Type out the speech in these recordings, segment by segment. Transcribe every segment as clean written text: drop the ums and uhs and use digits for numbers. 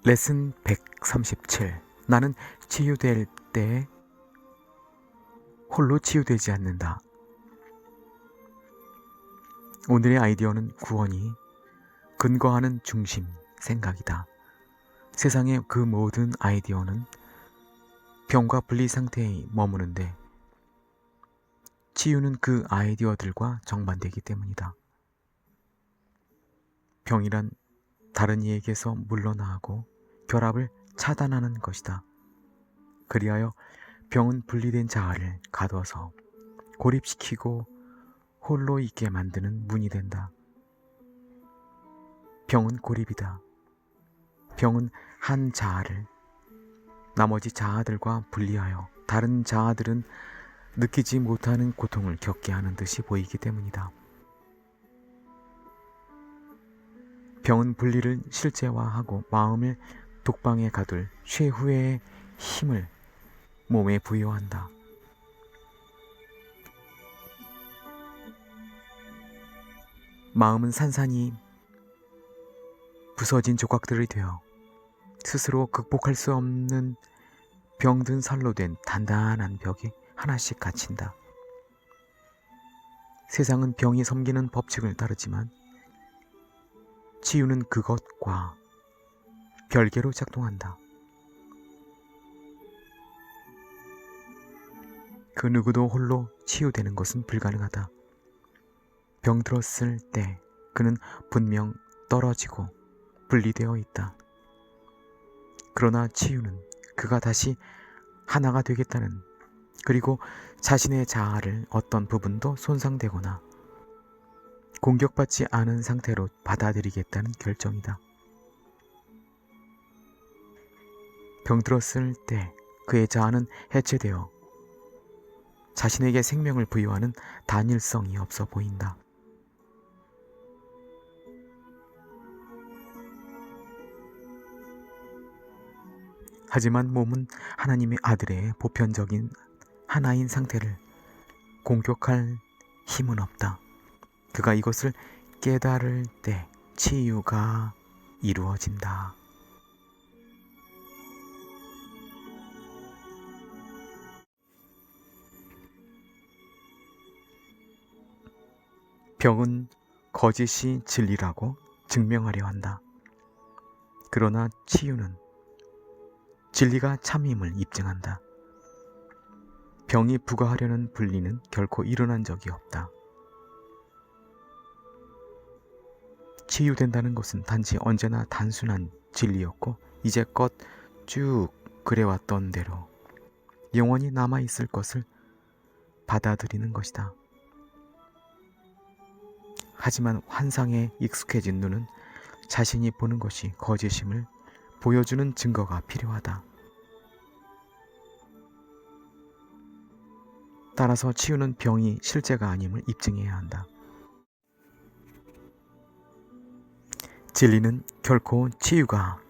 레슨 137. 나는 치유될 때 홀로 치유되지 않는다. 오늘의 아이디어는 구원이 근거하는 중심 생각이다. 세상의 그 모든 아이디어는 병과 분리 상태에 머무는데 치유는 그 아이디어들과 정반대이기 때문이다. 병이란 다른 이에게서 물러나고 결합을 차단하는 것이다. 그리하여 병은 분리된 자아를 가둬서 고립시키고 홀로 있게 만드는 문이 된다. 병은 고립이다. 병은 한 자아를 나머지 자아들과 분리하여 다른 자아들은 느끼지 못하는 고통을 겪게 하는 듯이 보이기 때문이다. 병은 분리를 실제화하고 마음을 독방에 가둘 최후의 힘을 몸에 부여한다. 마음은 산산이 부서진 조각들이 되어 스스로 극복할 수 없는 병든 살로 된 단단한 벽에 하나씩 갇힌다. 세상은 병이 섬기는 법칙을 따르지만 치유는 그것과 별개로 작동한다. 그 누구도 홀로 치유되는 것은 불가능하다. 병들었을 때 그는 분명 떨어지고 분리되어 있다. 그러나 치유는 그가 다시 하나가 되겠다는, 그리고 자신의 자아를 어떤 부분도 손상되거나 공격받지 않은 상태로 받아들이겠다는 결정이다. 병들었을 때 그의 자아는 해체되어 자신에게 생명을 부여하는 단일성이 없어 보인다. 하지만 몸은 하나님의 아들의 보편적인 하나인 상태를 공격할 힘은 없다. 그가 이것을 깨달을 때 치유가 이루어진다. 병은 거짓이 진리라고 증명하려 한다. 그러나 치유는 진리가 참임을 입증한다. 병이 부과하려는 분리는 결코 일어난 적이 없다. 치유된다는 것은 단지 언제나 단순한 진리였고 이제껏 쭉 그래왔던 대로 영원히 남아있을 것을 받아들이는 것이다. 하지만 환상에 익숙해진 눈은 자신이 보는 것이 거짓임을 보여주는 증거가 필요하다. 따라서 치유는 병이 실제가 아님을 입증해야 한다. 진리는 결코 치유가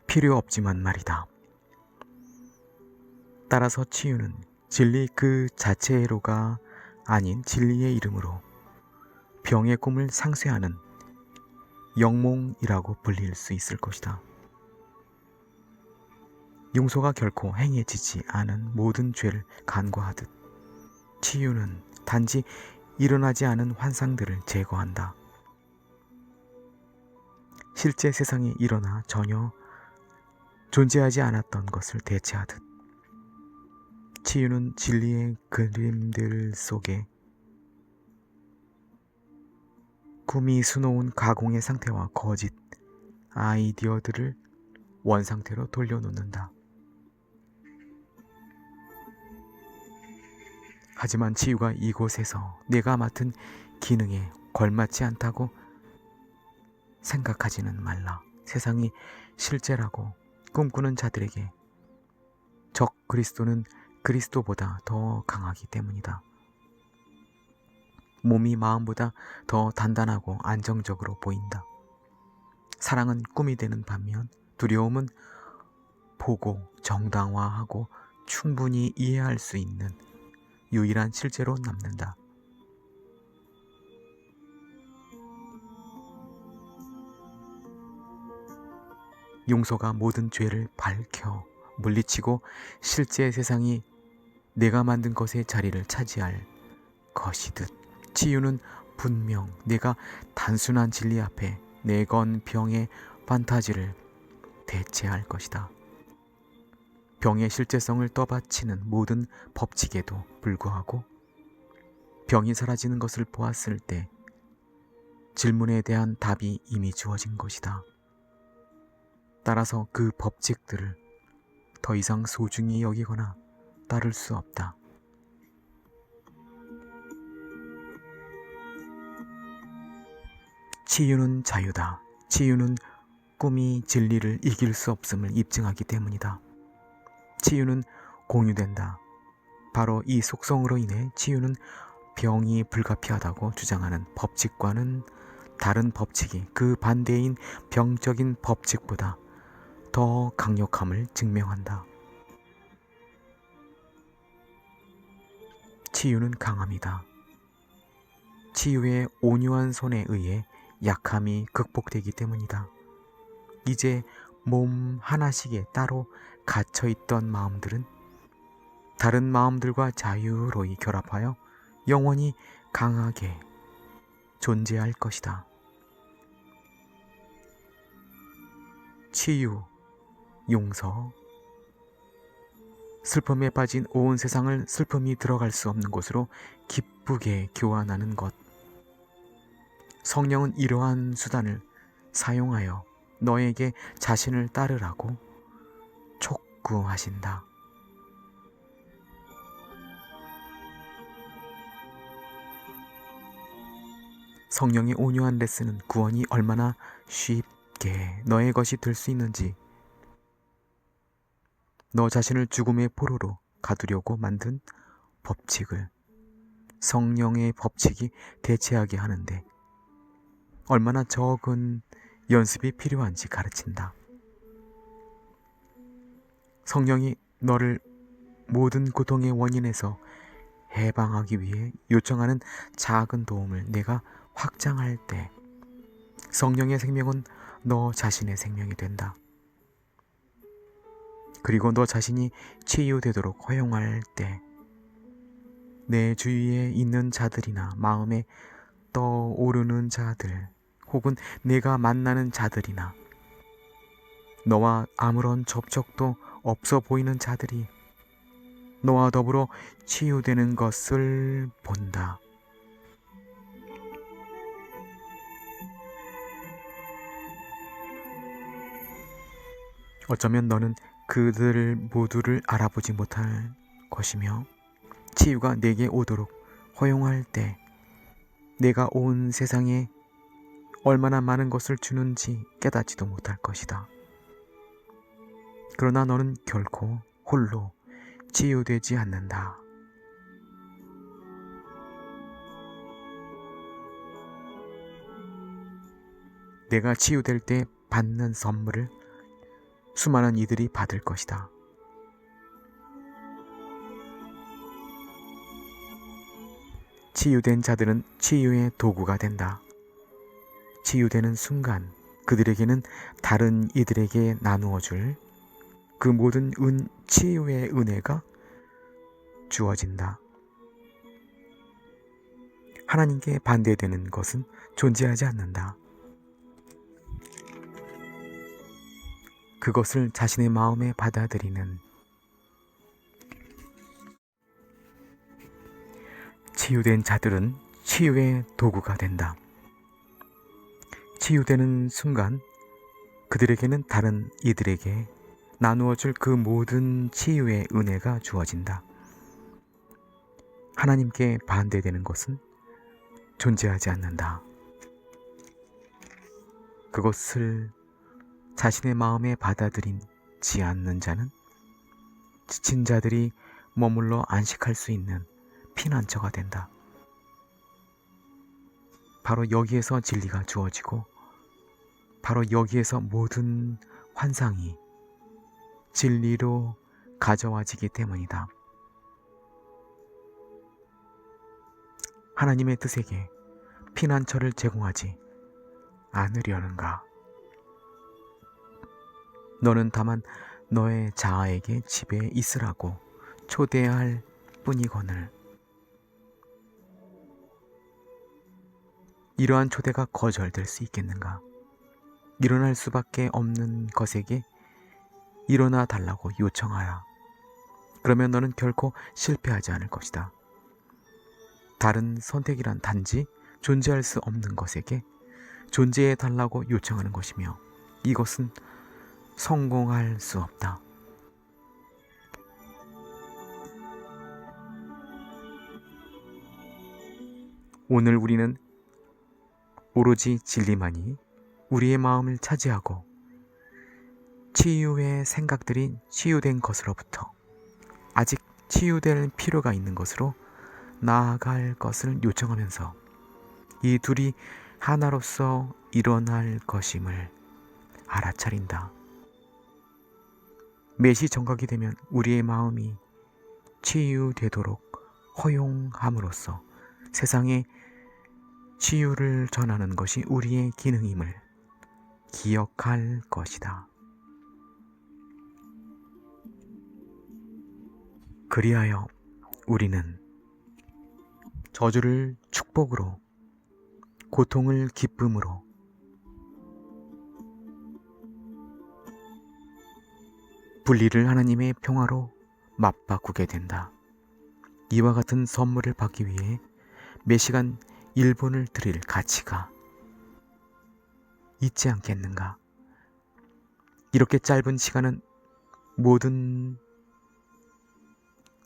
필요 없지만 말이다. 따라서 치유는 진리 그 자체로가 아닌 진리의 이름으로 병의 꿈을 상쇄하는 영몽이라고 불릴 수 있을 것이다. 용서가 결코 행해지지 않은 모든 죄를 간과하듯 치유는 단지 일어나지 않은 환상들을 제거한다. 실제 세상에 일어나 전혀 존재하지 않았던 것을 대체하듯 치유는 진리의 그림들 속에 꿈이 수놓은 가공의 상태와 거짓 아이디어들을 원상태로 돌려놓는다. 하지만 치유가 이곳에서 내가 맡은 기능에 걸맞지 않다고 생각하지는 말라. 세상이 실제라고 꿈꾸는 자들에게 적 그리스도는 그리스도보다 더 강하기 때문이다. 몸이 마음보다 더 단단하고 안정적으로 보인다. 사랑은 꿈이 되는 반면 두려움은 보고 정당화하고 충분히 이해할 수 있는 유일한 실제로 남는다. 용서가 모든 죄를 밝혀 물리치고 실제 세상이 내가 만든 것의 자리를 차지할 것이듯, 치유는 분명 내가 단순한 진리 앞에 내건 병의 판타지를 대체할 것이다. 병의 실제성을 떠받치는 모든 법칙에도 불구하고 병이 사라지는 것을 보았을 때 질문에 대한 답이 이미 주어진 것이다. 따라서 그 법칙들을 더 이상 소중히 여기거나 따를 수 없다. 치유는 자유다. 치유는 꿈이 진리를 이길 수 없음을 입증하기 때문이다. 치유는 공유된다. 바로 이 속성으로 인해 치유는 병이 불가피하다고 주장하는 법칙과는 다른 법칙이 그 반대인 병적인 법칙보다 더 강력함을 증명한다. 치유는 강함이다. 치유의 온유한 손에 의해 약함이 극복되기 때문이다. 이제 몸 하나씩에 따로 갇혀있던 마음들은 다른 마음들과 자유로이 결합하여 영원히 강하게 존재할 것이다. 치유, 용서, 슬픔에 빠진 온 세상을 슬픔이 들어갈 수 없는 곳으로 기쁘게 교환하는 것. 성령은 이러한 수단을 사용하여 너에게 자신을 따르라고 촉구하신다. 성령의 온유한 레슨은 구원이 얼마나 쉽게 너의 것이 될 수 있는지, 너 자신을 죽음의 포로로 가두려고 만든 법칙을 성령의 법칙이 대체하게 하는데 얼마나 적은 연습이 필요한지 가르친다. 성령이 너를 모든 고통의 원인에서 해방하기 위해 요청하는 작은 도움을 내가 확장할 때 성령의 생명은 너 자신의 생명이 된다. 그리고 너 자신이 치유되도록 허용할 때 내 주위에 있는 자들이나 마음에 떠오르는 자들 혹은 내가 만나는 자들이나 너와 아무런 접촉도 없어 보이는 자들이 너와 더불어 치유되는 것을 본다. 어쩌면 너는 그들 모두를 알아보지 못할 것이며 치유가 내게 오도록 허용할 때 내가 온 세상에 얼마나 많은 것을 주는지 깨닫지도 못할 것이다. 그러나 너는 결코 홀로 치유되지 않는다. 내가 치유될 때 받는 선물을 수많은 이들이 받을 것이다. 치유된 자들은 치유의 도구가 된다. 치유되는 순간 그들에게는 다른 이들에게 나누어 줄 그 모든 치유의 은혜가 주어진다. 하나님께 반대되는 것은 존재하지 않는다. 그것을 자신의 마음에 받아들이는 치유된 자들은 치유의 도구가 된다. 치유되는 순간 그들에게는 다른 이들에게 나누어줄 그 모든 치유의 은혜가 주어진다. 하나님께 반대되는 것은 존재하지 않는다. 그것을 자신의 마음에 받아들이지 않는 자는 지친 자들이 머물러 안식할 수 있는 피난처가 된다. 바로 여기에서 진리가 주어지고 바로 여기에서 모든 환상이 진리로 가져와지기 때문이다. 하나님의 뜻에게 피난처를 제공하지 않으려는가? 너는 다만 너의 자아에게 집에 있으라고 초대할 뿐이거늘. 이러한 초대가 거절될 수 있겠는가? 일어날 수밖에 없는 것에게 일어나 달라고 요청하라. 그러면 너는 결코 실패하지 않을 것이다. 다른 선택이란 단지 존재할 수 없는 것에게 존재해 달라고 요청하는 것이며, 이것은 성공할 수 없다. 오늘 우리는 오로지 진리만이 우리의 마음을 차지하고 치유의 생각들이 치유된 것으로부터 아직 치유될 필요가 있는 것으로 나아갈 것을 요청하면서 이 둘이 하나로서 일어날 것임을 알아차린다. 매시 정각이 되면 우리의 마음이 치유되도록 허용함으로써 세상에 치유를 전하는 것이 우리의 기능임을 기억할 것이다. 그리하여 우리는 저주를 축복으로, 고통을 기쁨으로, 분리를 하나님의 평화로 맞바꾸게 된다. 이와 같은 선물을 받기 위해 몇 시간 1분을 드릴 가치가 있지 않겠는가? 이렇게 짧은 시간은 모든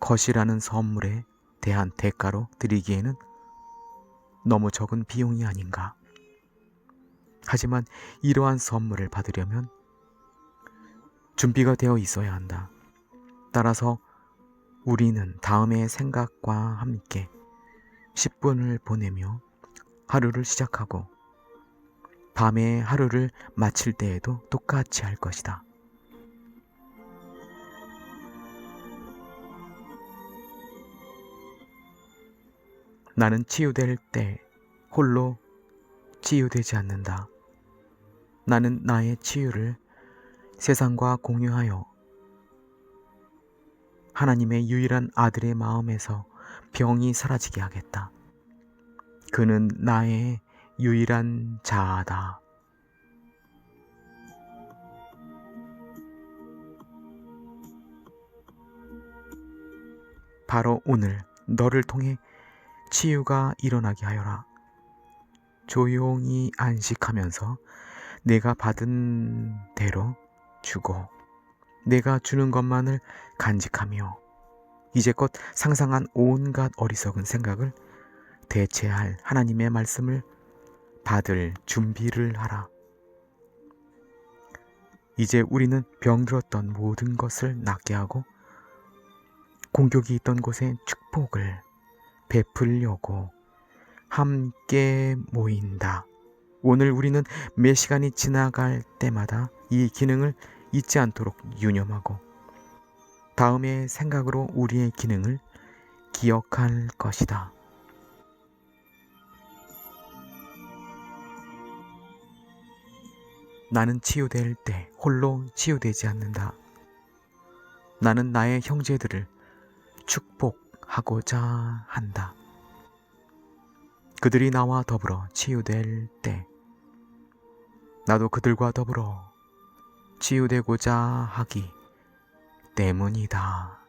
것이라는 선물에 대한 대가로 드리기에는 너무 적은 비용이 아닌가? 하지만 이러한 선물을 받으려면 준비가 되어 있어야 한다. 따라서 우리는 다음의 생각과 함께 10분을 보내며 하루를 시작하고 밤에 하루를 마칠 때에도 똑같이 할 것이다. 나는 치유될 때 홀로 치유되지 않는다. 나는 나의 치유를 세상과 공유하여 하나님의 유일한 아들의 마음에서 병이 사라지게 하겠다. 그는 나의 유일한 자아다. 바로 오늘 너를 통해 치유가 일어나게 하여라. 조용히 안식하면서 내가 받은 대로 주고 내가 주는 것만을 간직하며 이제껏 상상한 온갖 어리석은 생각을 대체할 하나님의 말씀을 받을 준비를 하라. 이제 우리는 병들었던 모든 것을 낫게 하고 공격이 있던 곳에 축복을 베풀려고 함께 모인다. 오늘 우리는 몇 시간이 지나갈 때마다 이 기능을 잊지 않도록 유념하고 다음의 생각으로 우리의 기능을 기억할 것이다. 나는 치유될 때 홀로 치유되지 않는다. 나는 나의 형제들을 축복하고자 한다. 그들이 나와 더불어 치유될 때 나도 그들과 더불어 치유되고자 하기 때문이다.